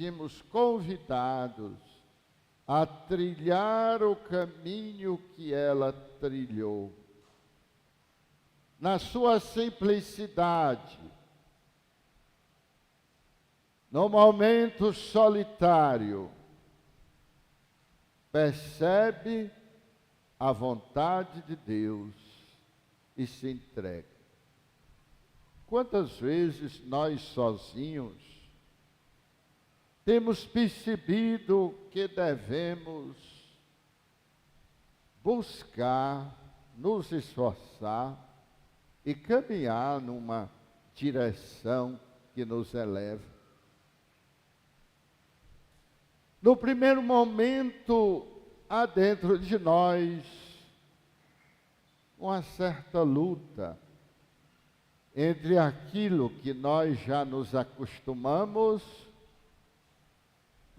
sentimos convidados a trilhar o caminho que ela trilhou. Na sua simplicidade, no momento solitário, percebe a vontade de Deus e se entrega. Quantas vezes nós sozinhos temos percebido que devemos buscar, nos esforçar e caminhar numa direção que nos eleva. No primeiro momento, há dentro de nós uma certa luta entre aquilo que nós já nos acostumamos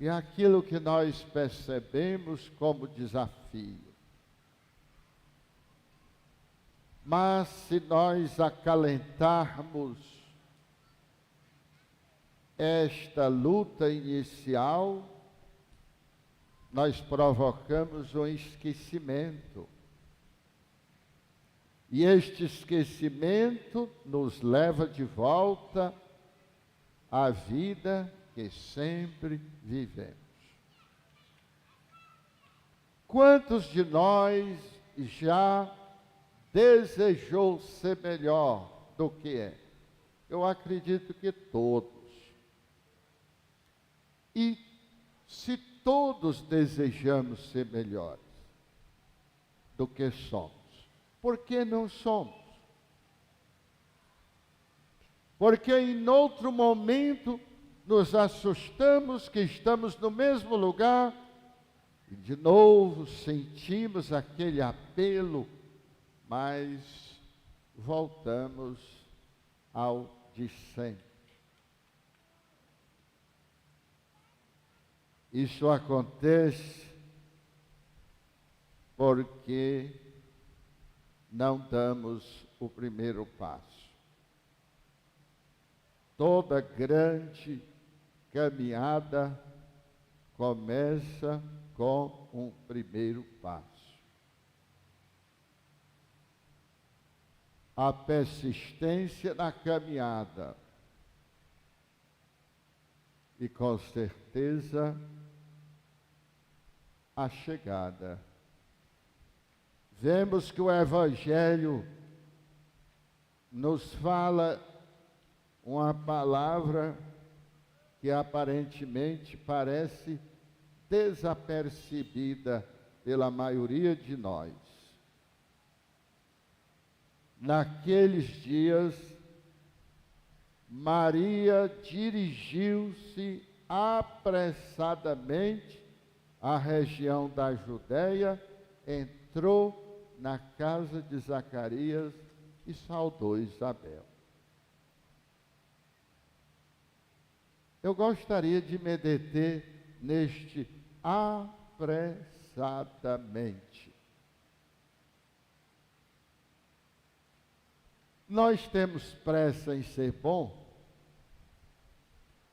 e aquilo que nós percebemos como desafio. Mas se nós acalentarmos esta luta inicial, nós provocamos um esquecimento. E este esquecimento nos leva de volta à vida que sempre vivemos. Quantos de nós já desejou ser melhor do que é? Eu acredito que todos. E se todos desejamos ser melhores do que somos, por que não somos? Porque em outro momento nos assustamos que estamos no mesmo lugar e de novo sentimos aquele apelo, mas voltamos ao de sempre. Isso acontece porque não damos o primeiro passo. Toda grande caminhada começa com um primeiro passo. A persistência na caminhada e, com certeza, a chegada. Vemos que o Evangelho nos fala uma palavra que aparentemente parece desapercebida pela maioria de nós. Naqueles dias, Maria dirigiu-se apressadamente à região da Judéia, entrou na casa de Zacarias e saudou Isabel. Eu gostaria de me deter neste apressadamente. Nós temos pressa em ser bom?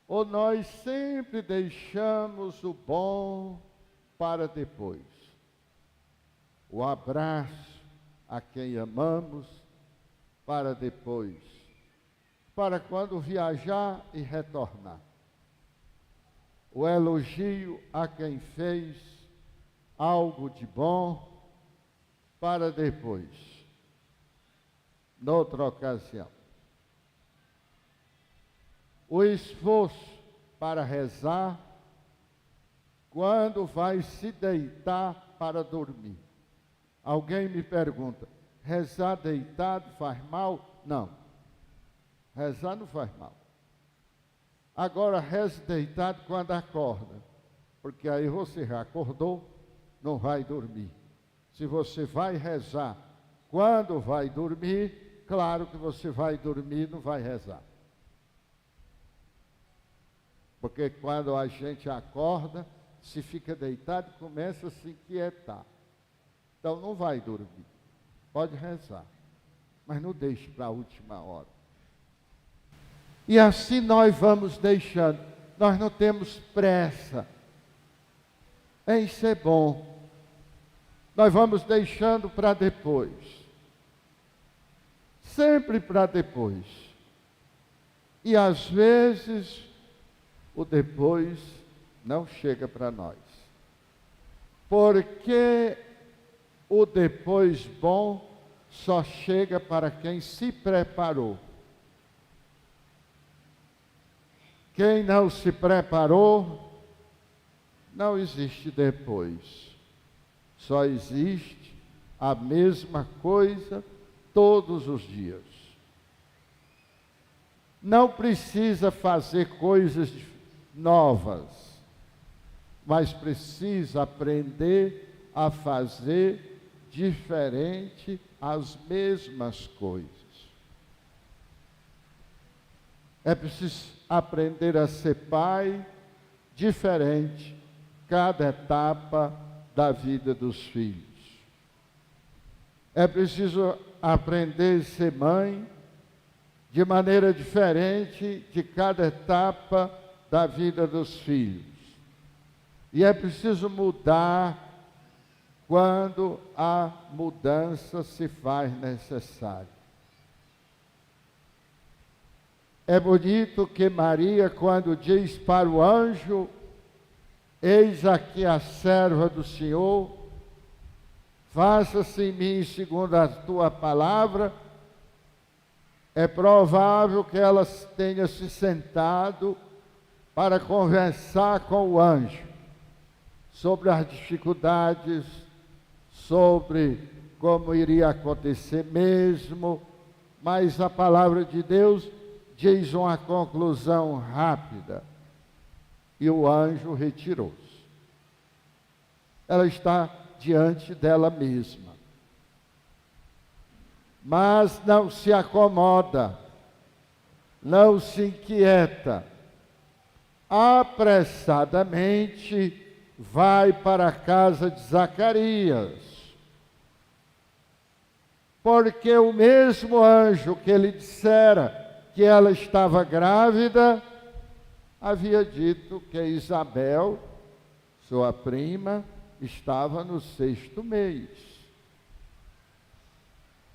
Ou nós sempre deixamos o bom para depois? O abraço a quem amamos para depois, para quando viajar e retornar. O elogio a quem fez algo de bom para depois, noutra ocasião. O esforço para rezar quando vai se deitar para dormir. Alguém me pergunta, rezar deitado faz mal? Não, rezar não faz mal. Agora reze deitado quando acorda, porque aí você já acordou, não vai dormir. Se você vai rezar quando vai dormir, claro que você vai dormir, não vai rezar. Porque quando a gente acorda, se fica deitado, começa a se inquietar. Então não vai dormir. Pode rezar, mas não deixe para a última hora. E assim nós vamos deixando. nós não temos pressa. Isso é bom. Nós vamos deixando para depois. Sempre para depois. E às vezes, o depois não chega para nós. Porque o depois bom só chega para quem se preparou. Quem não se preparou, não existe depois. Só existe a mesma coisa todos os dias. Não precisa fazer coisas novas, mas precisa aprender a fazer diferente as mesmas coisas. É preciso aprender a ser pai diferente cada etapa da vida dos filhos. É preciso aprender a ser mãe de maneira diferente de cada etapa da vida dos filhos. E é preciso mudar quando a mudança se faz necessária. É bonito que Maria, quando diz para o anjo: eis aqui a serva do Senhor, faça-se em mim segundo a tua palavra. É provável que ela tenha se sentado para conversar com o anjo sobre as dificuldades, sobre como iria acontecer mesmo, mas a palavra de Deus diz uma conclusão rápida: e o anjo retirou-se. Ela está diante dela mesma. Mas não se acomoda, não se inquieta. Apressadamente vai para a casa de Zacarias. Porque o mesmo anjo que lhe dissera que ela estava grávida, havia dito que Isabel, sua prima, estava no 6º mês.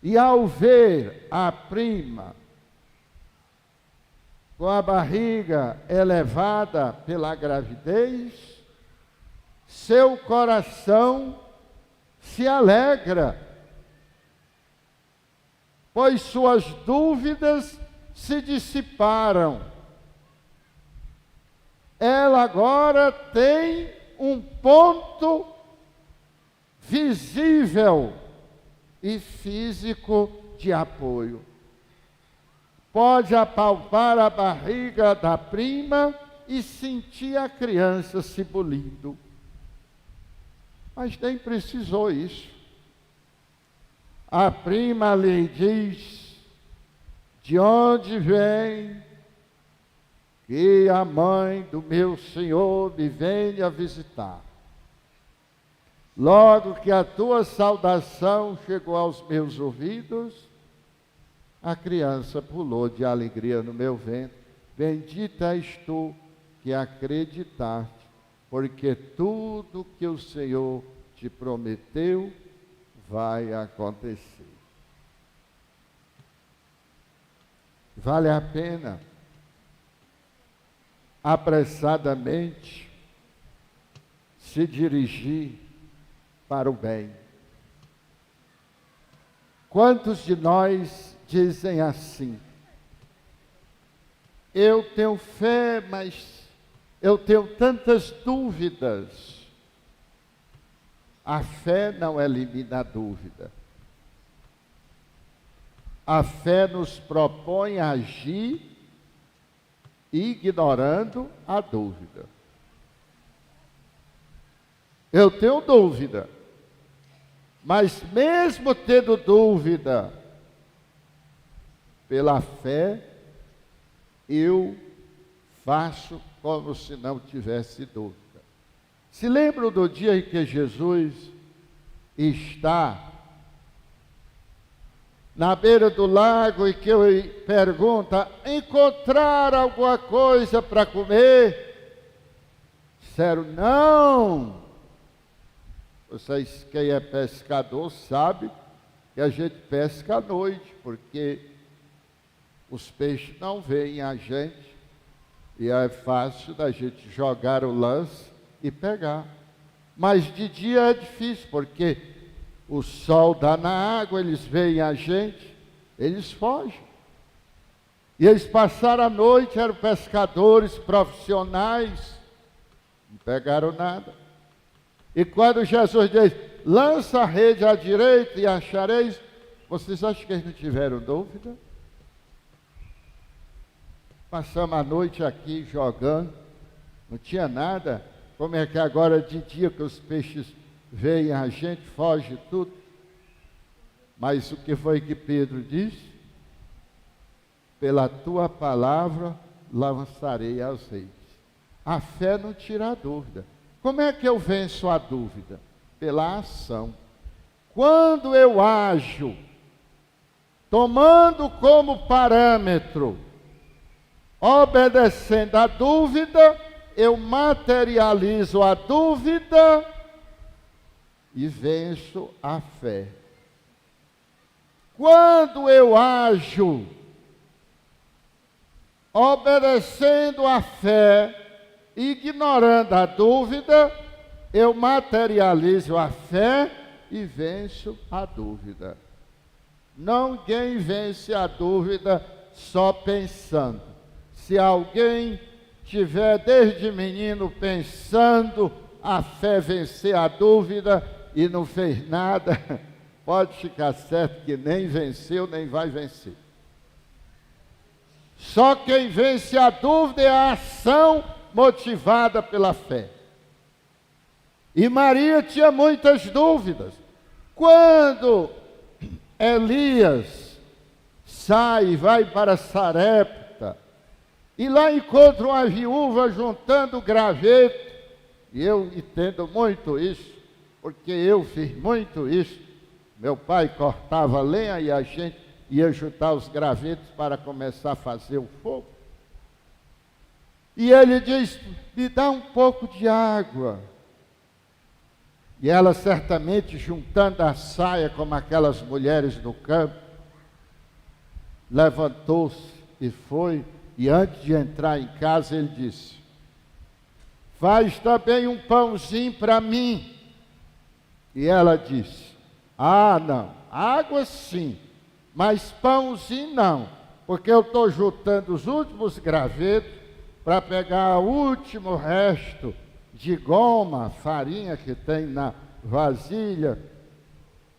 E ao ver a prima com a barriga elevada pela gravidez, seu coração se alegra, pois suas dúvidas se dissiparam. Ela agora tem um ponto visível e físico de apoio. Pode apalpar a barriga da prima e sentir a criança se bulindo. Mas nem precisou isso. A prima lhe diz: de onde vem que a mãe do meu Senhor me venha visitar? Logo que a tua saudação chegou aos meus ouvidos, a criança pulou de alegria no meu ventre. Bendita és tu que acreditaste, porque tudo que o Senhor te prometeu vai acontecer. Vale a pena apressadamente se dirigir para o bem. Quantos de nós dizem assim: eu tenho fé, mas eu tenho tantas dúvidas. A fé não elimina a dúvida. A fé nos propõe agir ignorando a dúvida. Eu tenho dúvida, mas mesmo tendo dúvida, pela fé, eu faço como se não tivesse dúvida. Se lembram do dia em que Jesus está na beira do lago e que ele pergunta: encontrar alguma coisa para comer? Disseram, não. Vocês, quem é pescador, sabe que a gente pesca à noite, porque os peixes não veem a gente, e é fácil da gente jogar o lance e pegar. Mas de dia é difícil, porque o sol dá na água, eles veem a gente, eles fogem. E eles passaram a noite, eram pescadores profissionais, não pegaram nada. E quando Jesus diz, lança a rede à direita e achareis, vocês acham que eles não tiveram dúvida? Passamos a noite aqui jogando, não tinha nada. Como é que agora de dia que os peixes veem a gente, foge tudo? Mas o que foi que Pedro disse? Pela tua palavra lançarei as redes. A fé não tira a dúvida. Como é que eu venço a dúvida? Pela ação. Quando eu ajo, tomando como parâmetro, obedecendo a dúvida, eu materializo a dúvida e venço a fé. Quando eu ajo, obedecendo a fé, ignorando a dúvida, eu materializo a fé e venço a dúvida. Ninguém vence a dúvida só pensando. Se alguém tiver desde menino pensando a fé vencer a dúvida e não fez nada, pode ficar certo que nem venceu, nem vai vencer. Só quem vence a dúvida é a ação motivada pela fé. E Maria tinha muitas dúvidas. Quando Elias sai e vai para Sarepta, e lá encontra uma viúva juntando graveto, e eu entendo muito isso, porque eu fiz muito isso. Meu pai cortava lenha e a gente ia juntar os gravetos para começar a fazer o fogo. E ele diz, me dá um pouco de água. E ela certamente juntando a saia como aquelas mulheres do campo, levantou-se e foi, e antes de entrar em casa ele disse, faz também um pãozinho para mim. E ela disse, ah não, água sim, mas pãozinho não, porque eu estou juntando os últimos gravetos para pegar o último resto de goma, farinha que tem na vasilha,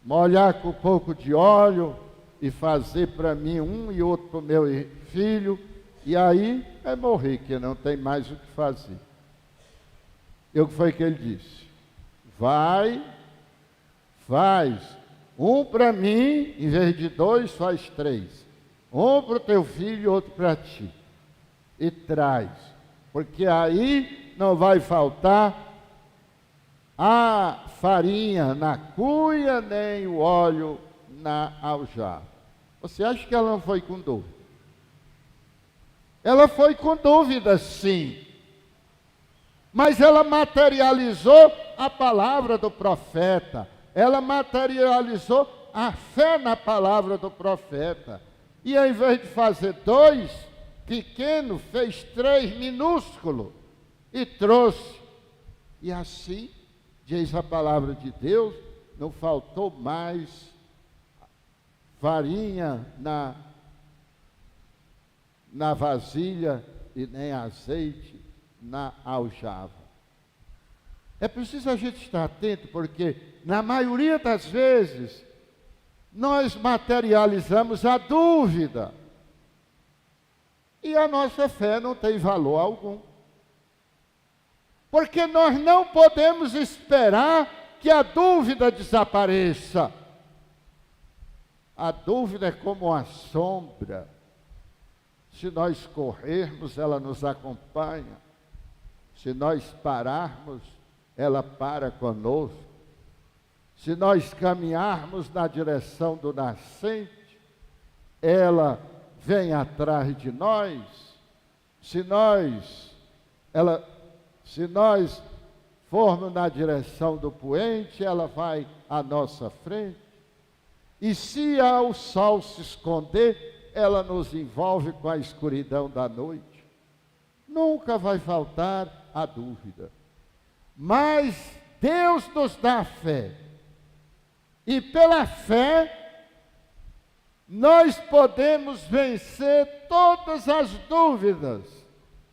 molhar com um pouco de óleo e fazer para mim um e outro para o meu filho, e aí é morrer, que não tem mais o que fazer. E o que foi que ele disse? Vai, faz um para mim, em vez de 2, faz 3. Um para o teu filho e outro para ti. E traz, porque aí não vai faltar a farinha na cuia, nem o óleo na aljava. Você acha que ela não foi com dúvida? Ela foi com dúvida, sim. Mas ela materializou a palavra do profeta. Ela materializou a fé na palavra do profeta. E ao invés de fazer 2 pequeno, fez 3 minúsculo e trouxe. E assim, diz a palavra de Deus, não faltou mais farinha na vasilha e nem azeite na aljava. É preciso a gente estar atento, porque na maioria das vezes nós materializamos a dúvida. E a nossa fé não tem valor algum. Porque nós não podemos esperar que a dúvida desapareça. A dúvida é como uma sombra. Se nós corrermos, ela nos acompanha. Se nós pararmos, ela para conosco. Se nós caminharmos na direção do nascente, ela vem atrás de nós. Se ela Se nós formos na direção do poente, ela vai à nossa frente. E se o sol se esconder, ela nos envolve com a escuridão da noite. Nunca vai faltar a dúvida. Mas Deus nos dá a fé. E pela fé, nós podemos vencer todas as dúvidas,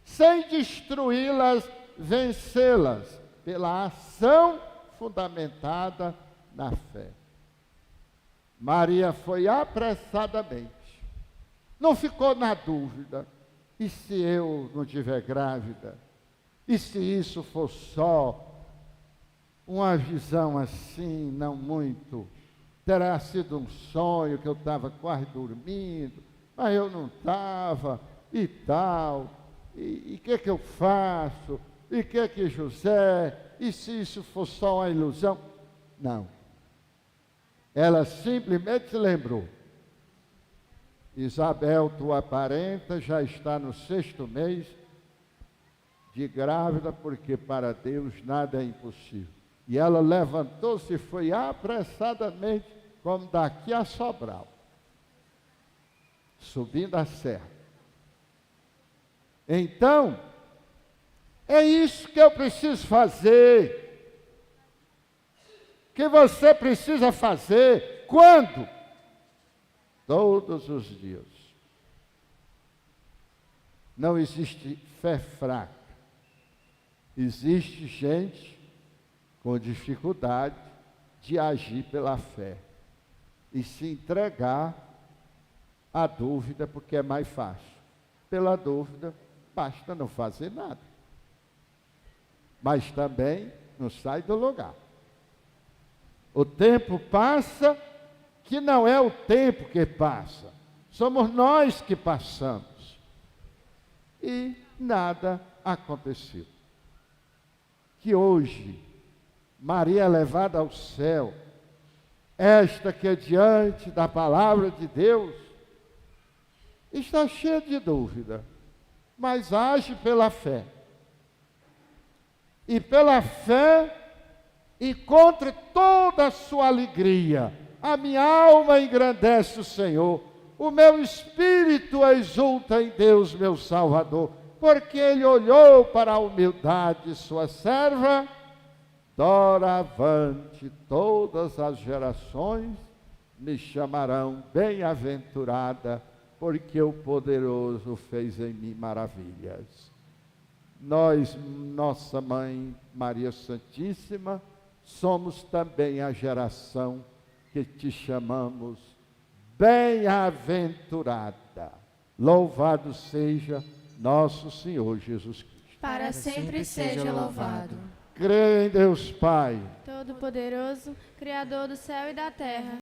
sem destruí-las, vencê-las, pela ação fundamentada na fé. Maria foi apressadamente, não ficou na dúvida, e se eu não estiver grávida? E se isso for só uma visão assim, não muito, terá sido um sonho que eu estava quase dormindo, mas eu não estava, e tal, e o que eu faço? E que José? E se isso for só uma ilusão? Não. Ela simplesmente se lembrou. Isabel, tua parenta, já está no 6º mês de grávida, porque para Deus nada é impossível. E ela levantou-se e foi apressadamente, como daqui a Sobral, subindo a serra. Então, é isso que eu preciso fazer. Que você precisa fazer. Quando? Todos os dias. Não existe fé fraca. Existe gente com dificuldade de agir pela fé e se entregar à dúvida, porque é mais fácil. Pela dúvida, basta não fazer nada. Mas também não sai do lugar. O tempo passa, que não é o tempo que passa, somos nós que passamos. E nada aconteceu. Que hoje, Maria é levada ao céu, esta que é diante da palavra de Deus, está cheia de dúvida, mas age pela fé. E pela fé, encontre toda a sua alegria. A minha alma engrandece o Senhor. O meu espírito exulta em Deus, meu Salvador, porque Ele olhou para a humildade de sua serva. Doravante todas as gerações me chamarão bem-aventurada, porque o poderoso fez em mim maravilhas. Nós, nossa mãe Maria Santíssima, somos também a geração que te chamamos bem-aventurada. Louvado seja nosso Senhor Jesus Cristo. Para sempre seja louvado. Creio em Deus Pai, Todo-Poderoso, Criador do céu e da terra,